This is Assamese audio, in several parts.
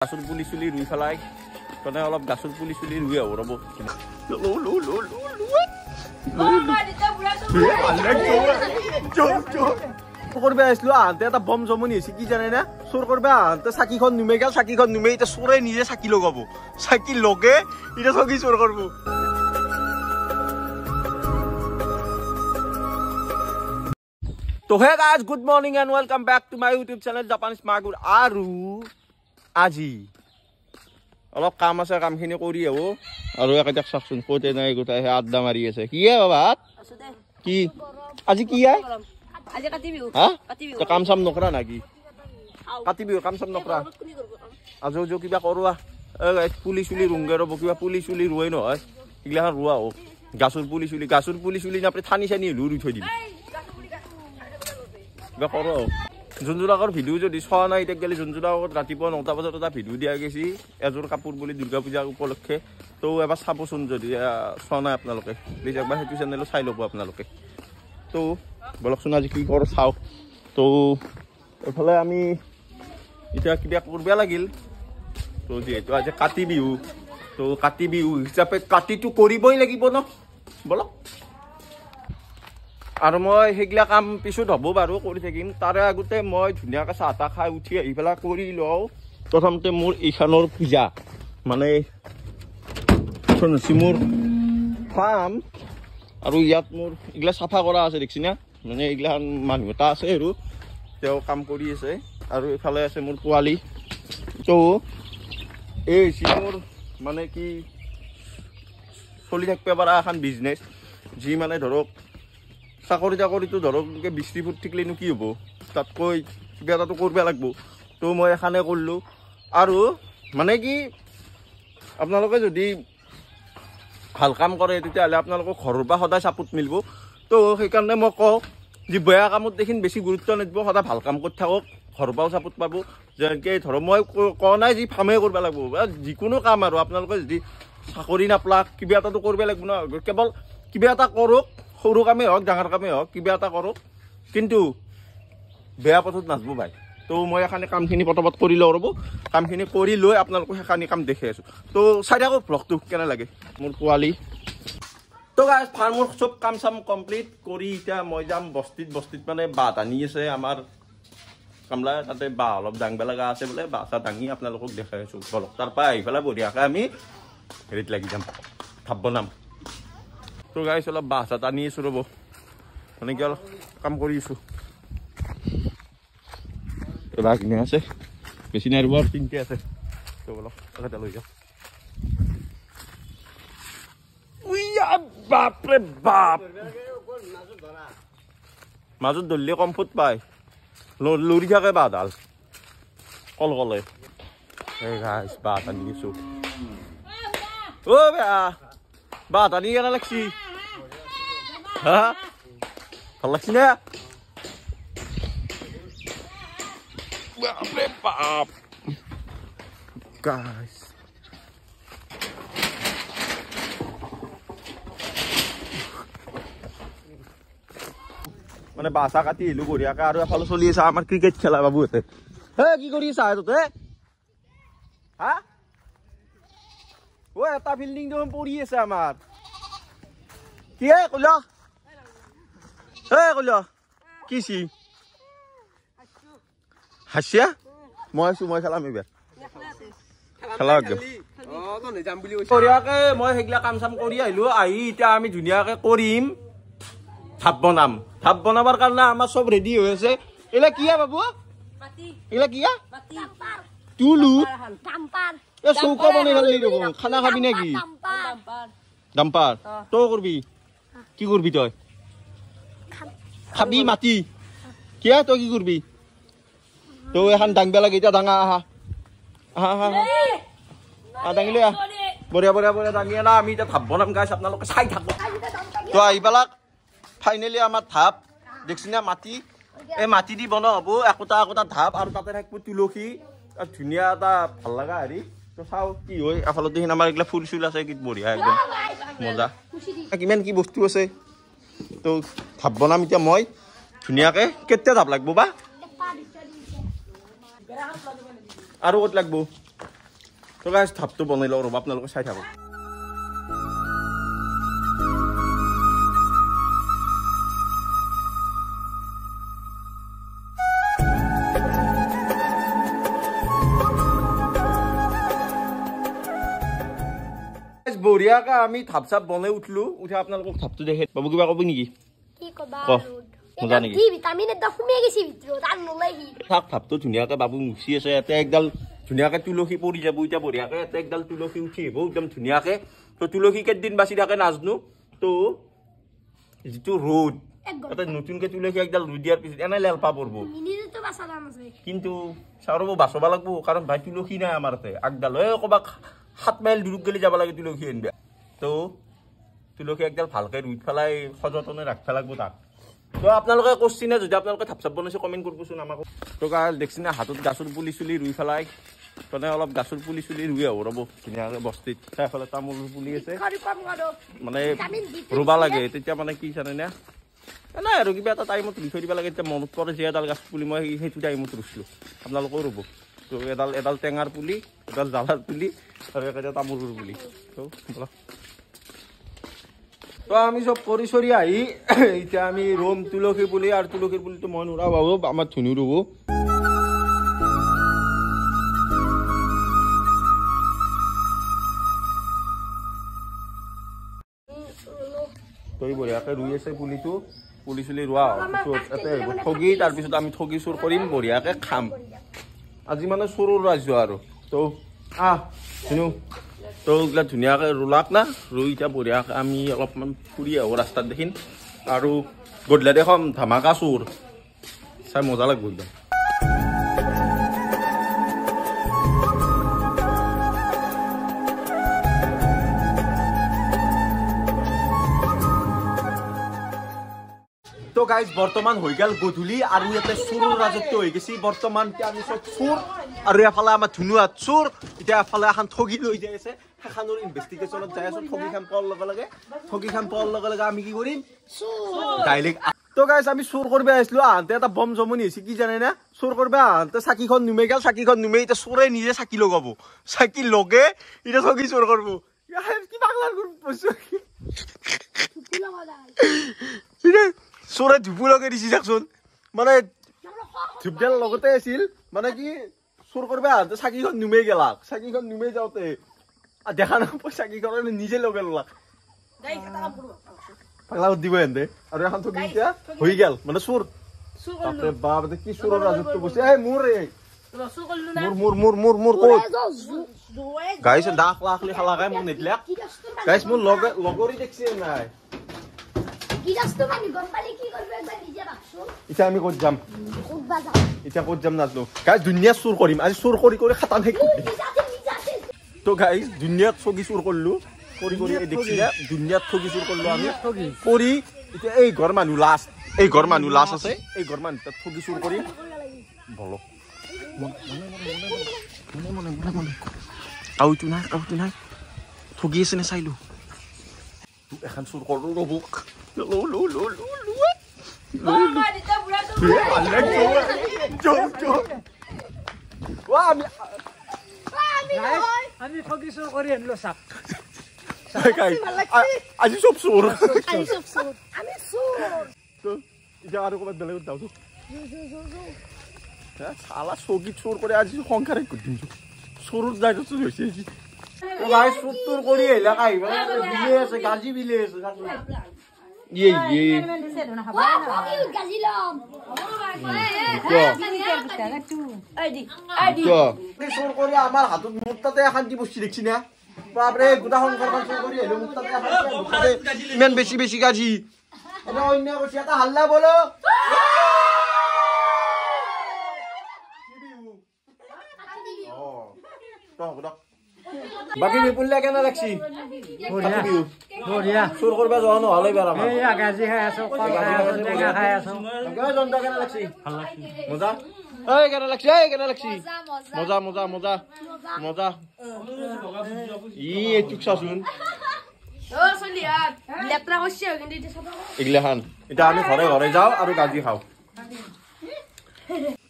গাছৰ পুলি চুলি ৰুই পেলাই মানে অলপ গাছৰ পুলি চুলি ৰুই আহো ৰ'ব করবে আসলো আনতে এটা বম জমনি হয়েছে কি জানে না চোর করবে আনতে চাকিখন নুমে গেল চাকিখন নুমে এটা চোরে নিজে চাকি লগাবো চাকি লগে এটা চকি চোর করবো তো hey guys good morning and welcome back to my YouTube channel Japanese মাগুর আৰু আজি অলপ কাম আছে কামখিনি কৰি আহো আৰু একেটা চাকচোন কোতে নাই গোটাই আড্ডা মাৰি আছে কি হে বাবা কি আজি কি আই আজি কাটি বিহু কাটি বিহু কাম সাম নকৰা নাকি কাটি বিহু কাম সাম নকৰা আজো জো কিবা কৰোৱা পুলি চুলি ৰুংগে ৰব কিবা পুলি চুলি ৰুৱাই নহয় ইগলাখান ৰুৱা ও গাছৰ পুলি চুলি নাপৰে থানি চানি ৰুই থৈ দিম কিবা কৰো যোনজোৰাকৰ ভিডিঅ' যদি চোৱা নাই এতিয়া গেলি যোনজোৰাকত ৰাতিপুৱা 9টা বজাত এটা ভিডিঅ' দিয়া গৈছে এযোৰ কাপোৰ বুলি দুৰ্গা পূজা উপলক্ষে তো এবাৰ চাবচোন যদি চোৱা নাই আপোনালোকে প্লিজ একবাৰ সেইটো চেনেলো চাই ল'ব আপোনালোকে তো বলকচোন আজি কি কৰোঁ চাওঁ তো এইফালে আমি এতিয়া কিবা কৰিব লাগিল তো যিহেতু আজি কাতি বিহু তো কাতি বিহু হিচাপে কাতিটো কৰিবই লাগিব ন বলক আৰু মই সেইগিলা কাম পিছত হ'ব বাৰু কৰি থাকিম তাৰে আগতে মই ধুনীয়াকৈ চাহ তাহ খাই উঠি আহি পেলাই কৰি লওঁ প্ৰথমতে মোৰ এইখানৰ পূজা মানে মোৰ ফাৰ্ম আৰু ইয়াত মোৰ এইগিলা চাফা কৰা আছে দেখিছি না মানে এইগিলা মানুহ এটা আছে আৰু তেওঁ কাম কৰি আছে আৰু এইফালে আছে মোৰ পোৱালি তো এই মোৰ মানে কি চলি থাকিব পৰা এখন বিজনেছ যি মানে ধৰক চাকৰি তাকৰিটো ধৰক বৃষ্টি ফুট থাকিলেনো কি হ'ব তাতকৈ কিবা এটাতো কৰিব লাগিব তো মই এখানে কৰিলোঁ আৰু মানে কি আপোনালোকে যদি ভাল কাম কৰে তেতিয়াহ'লে আপোনালোকক ঘৰৰ পৰা সদায় ছাপোৰ্ট মিলিব তো সেইকাৰণে মই কওঁ যে বেয়া কামত দেখি বেছি গুৰুত্ব নিদিব সদায় ভাল কাম কৰি থাকক ঘৰৰ পৰাও ছাপোৰ্ট পাব যেনেকৈ ধৰক মই কোৱা নাই যি ফাৰ্মে কৰিব লাগিব বা যিকোনো কাম আৰু আপোনালোকে যদি চাকৰি নাপালাক কিবা এটাতো কৰিব লাগিব ন কেৱল কিবা এটা কৰক সৰু কামেই হওক ডাঙৰ কামেই হওক কিবা এটা কৰক কিন্তু বেয়া পথত নাযাব ভাই তো মই এখানে কামখিনি পটাপট কৰি লওঁ ৰ'ব কামখিনি কৰি লৈ আপোনালোকক সেইখানি কাম দেখি আছোঁ তো চাই থাকক ব্লগটো কেনে লাগে মোৰ পোৱালি তো গাইজ ফাৰ্মৰ চব কাম চাম কমপ্লিট কৰি এতিয়া মই যাম বস্তিত মানে বাঁহ টানি আছে আমাৰ কামলা তাতে বাঁহ অলপ দাঙিব লগা আছে বোলে বাঁহ চাহ দাঙি আপোনালোকক দেখাই আছোঁ বলক তাৰপৰা আহি পেলাই বঢ়িয়াকৈ আমি হেৰিত লাগি যাম ভাত বনাম তো গাইজ অলপ বাঁহ চাহ টানি আছোঁ ৰ'ব মানে কি অলপ কাম কৰি আছোঁ বাঁহ কিনে আছে বেছি নাই ৰ'ব তিনিটা আছে তো অলপ এটা লৈ যাওঁ বাপৰে বাপ মাজত ধৰিলে কম ফুট পায় লৰি থাকে বাঁহডাল কলে এই গাইজ বাঁহ টানি আছোঁ অ' বেয়া বাঁহ টানি কেনে লাগছি হা ভাল লাগছি নে বাপৰে বাপ গাইজ মানে বাঁচা কাটি আহিলো বঢ়িয়াকৈ আৰু এফালে চলি আছে আমাৰ ক্ৰিকেট খেলা বাবুহঁতে হে কি কৰি আছা তহঁতে হা ঐ এটা ফিল্ডিং দেখোন পৰি আছে আমাৰ কি হে কল কিছি হাসিয়া মই খেলাম এইবাৰ খেলা বঢ়িয়াকৈ মই সেইগিলা কাম চাম কৰি আহিলো আহি এতিয়া আমি ধুনীয়াকৈ কৰিম ভাত বনাবৰ কাৰণে আমাৰ চব ৰেডি হৈ আছে এইলা কি বাবু এইলা কি তুলু এই চৌকা বনাই ভাল লাগিব খানা খাবি নেকি ডাম্পাৰ তই কৰবি কি কৰবি তই খাবি মাটি কিয় তই কি কৰবি তই এখন দাঙিব লাগে এতিয়া ডাঙা আহা দাঙিলে বঢ়িয়া দাঙি আনা আমি এতিয়া ভাত বনাম গাইছ আপোনালোকে চাই থাকো তো আহি পেলাক ফাইনেলি আমাৰ ধাপ দেখছি না মাটি এই মাটি দি বনোৱা হ'ব একোটা ধাপ আৰু তাতে থাকিব তুলসী ধুনীয়া এটা ভাল লগা হেৰি তো চাওঁ কি হয় এফালতে আমাৰ এইগিলা ফুল চুল আছে কি বঢ়িয়া একদম মজা কিমান কি বস্তু আছে তো ধাপ বনাম এতিয়া মই ধুনীয়াকৈ কেতিয়া ধাপ লাগিব বা আৰু ক'ত লাগিব তো গাইজ ধাপটো বনাই লওঁ ৰ'ব আপোনালোকে চাই থাকক বঢ়িয়াকে আমি ধাপ চাপ বনাই উঠলো উঠে আপোনালোকক ধাপটো দেখে বাবু কিবা ক'ব নেকি কি কবা মজা নেকি কি ভিটামিন এটা সোমাই গৈছে ভিতৰত আৰু নলাহি থাক ধাপটো ধুনীয়াকে বাবু মুচি আছে ইয়াতে একডাল ধুনীয়াকে তুলসী পৰি যাব এতিয়া বঢ়িয়াকে ইয়াতে একডাল তুলসী উঠি আহিব একদম ধুনীয়াকে তো তুলসী কেইদিন বাচি থাকে নাজনো তো যিটো ৰ'দ এটা নতুনকে তুলসী একডাল ৰুই দিয়াৰ পিছত এনে লেলপা পৰিব কিন্তু চাওঁ বাচবা লাগব কাৰণ ভাই তুলসী নাই আমাৰ ইয়াতে আগডাল ক'ৰবাত 7 মাইল দূৰত গেলি যাব লাগে তুলসী আনিবা তো তুলসী একডাল ভালকে ৰুই পেলাই সযতনে ৰাখিব লাগব তাক তো আপোনালোকে কৈছি না যদি আপোনালোকে ধাপ চাপ বনাইছে কমেণ্ট কৰিবচোন আমাক তো গাল দেখছি না হাতত গাছৰ পুলি চুলি ৰুই পেলাই মানে অলপ গাছৰ পুলি চুলি ৰুই আহো ৰ'ব ধুনীয়াকে বস্তিত চাইফালে তামোলৰ পুলি আছে মানে ৰুবা লাগে তেতিয়া মানে কি জানেনে নাই আৰু কিবা এটা টাইমত ৰুই থৈ দিব লাগে এতিয়া মনত পৰে যে এডাল গাছ পুলি মই সেইটো টাইমত ৰুইছিলোঁ আপোনালোকেও ৰুব তো এডাল টেঙাৰ পুলি এডাল জালাৰ পুলি আৰু এটা তামোলৰ পুলি তো তো আমি সব কৰি চৰি আহি এতিয়া আমি ৰুম তুলসী পুলি আৰু তুলসীৰ পুলিটো মই নুৰা পাব আমাৰ ধুনু ৰুব তই বঢ়িয়াকে ৰুই আছে পুলিটো পুলি চুলি ৰোৱা ঠগি তাৰপিছত আমি ঠগি চুৰ কৰিম বঢ়িয়াকে খাম আজি মানে চুৰৰ ৰাজ্য আৰু তো ধুনু তো এইগিলা ধুনীয়াকে ৰুলাক না ৰুই এতিয়া বঢ়িয়াকে আমি অলপমান ফুৰি আহোঁ ৰাস্তাত দেখিম আৰু গধূলি দেখোন ধামাকা চুৰ চাই মজা লাগব একদম তো গাইজ বৰ্তমান হৈ গেল গধূলি আৰু ইয়াতে চুৰৰ ৰাজত্ব হৈ গৈছে বৰ্তমান আমি চব চুৰ আৰু এফালে আমাৰ ধুনুৱাত চুৰ এতিয়া এফালে এখন ঠগি লৈ যাই আছে সেইখনৰ ইনভেষ্টিগেশ্যনত যাই আছো ঠগিখন পোৱাৰ লগে লগে আমি কি কৰিম ডাইৰেক্ট তো গাইজ আমি চুৰ কৰিব আহিছিলো আহোঁতে এটা বম জমনি হৈছে কি জানে না চুৰ কৰিব আহোঁতে চাকিখন নুমাই গেল চাকিখন নুমাই এতিয়া চোৰে নিজে চাকি লগাব চাকি লগে এতিয়া ঠগি চুৰ কৰিব কি পাগলাৰ চোৰে ধুপু লগাই দিছে চাকচোন মানে ধূপডাল লগতে আছিল মানে কি চুৰ কৰিব আহোঁতে চাকিখন নুমাই গেলাক চাকিখন নুমাই যাওঁতে দেখা নাপায় চাকিখন নিজে লগাই ললাক পাগলা দিব এনে আৰু এখন ঠগি এতিয়া হৈ গেল মানে চুৰ বাপৰে বাপ কি চুৰৰ ৰাজত্ব বসে মোৰ গাইছ দাখ লাখলি খালাকে মোক নেদিলাক গাইছ মোৰ লগৰী দেখছি নাই এতিয়া আমি ক'ত যাম এতিয়া ক'ত যাম নাজানো গাইজ দুনিয়াত চুৰ কৰিম আজি চুৰ কৰি কৰি খাটাম শেষ তো গাইজ দুনিয়াত ঠগি চুৰ কৰিলো কৰি কৰি দেখিলে দুনিয়াত ঠগি চুৰ কৰিলো আমি কৰি এতিয়া এই ঘৰ মানুহ লাষ্ট আছে এই ঘৰ মানুহ তাত ঠগি চুৰ কৰিম বলো কাউটো নাই ঠগি আছে নে চাইলো এখন চুৰ কৰো ৰবুক আমি ঠগি চুৰ কৰি আনিলো চাপ আজি চব চোৰ এতিয়া আৰু ক'ৰবাত বেলেগত যাওঁ চালা চকীত চোৰ কৰি আজি সংসাৰে কৰি দিম চোৰৰ যাইতো চুৰ হৈছে আজি গাই চুৰ কৰি আহিলে আহিব বিলে আছে গাজি বিলে আছে চোৰ কৰি আমাৰ হাতত মোৰ তাতে শান্তি বস্তু দেখছি না বাপৰে গোটা সংসাৰখন চুৰ কৰি আহিলো মোৰ তাতে ইমান বেছি গাজি এটা অন্য কৈছে এটা হাল্লা বলো বাকি বিপুল কেনে লাগছি চুৰ কৰিব যোৱা নহ'লে বেয়া গাজি খাই আছো কেনে লাগছি মজা কেনে লাগছি মজা এইটোক চাচোন এগিলাখান এতিয়া আমি ঘৰে যাওঁ আৰু গাজি খাওঁ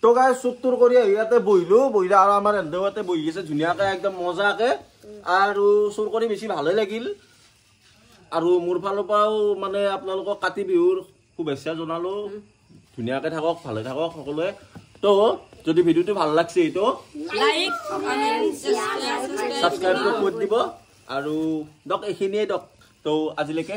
তো তো গাই চুপটোৰ কৰি আহি ইয়াতে বহিলো আৰু আমাৰ এন্দেৱাতে বহি আছে ধুনীয়াকে একদম মজাকে আৰু চুৰ কৰি বেছি ভালে লাগিল আৰু মোৰ ফালৰ পৰাও মানে আপোনালোকক কাতি বিহুৰ শুভেচ্ছা জনালো ধুনীয়াকে থাকক ভালে থাকক সকলোৱে তো যদি ভিডিওটো ভাল লাগছে তো লাইক কমেন্ট সাবস্ক্ৰাইব সাবস্ক্ৰাইব কৰি দিব আৰু দক এইখিনিয়ে দক তো আজিলৈকে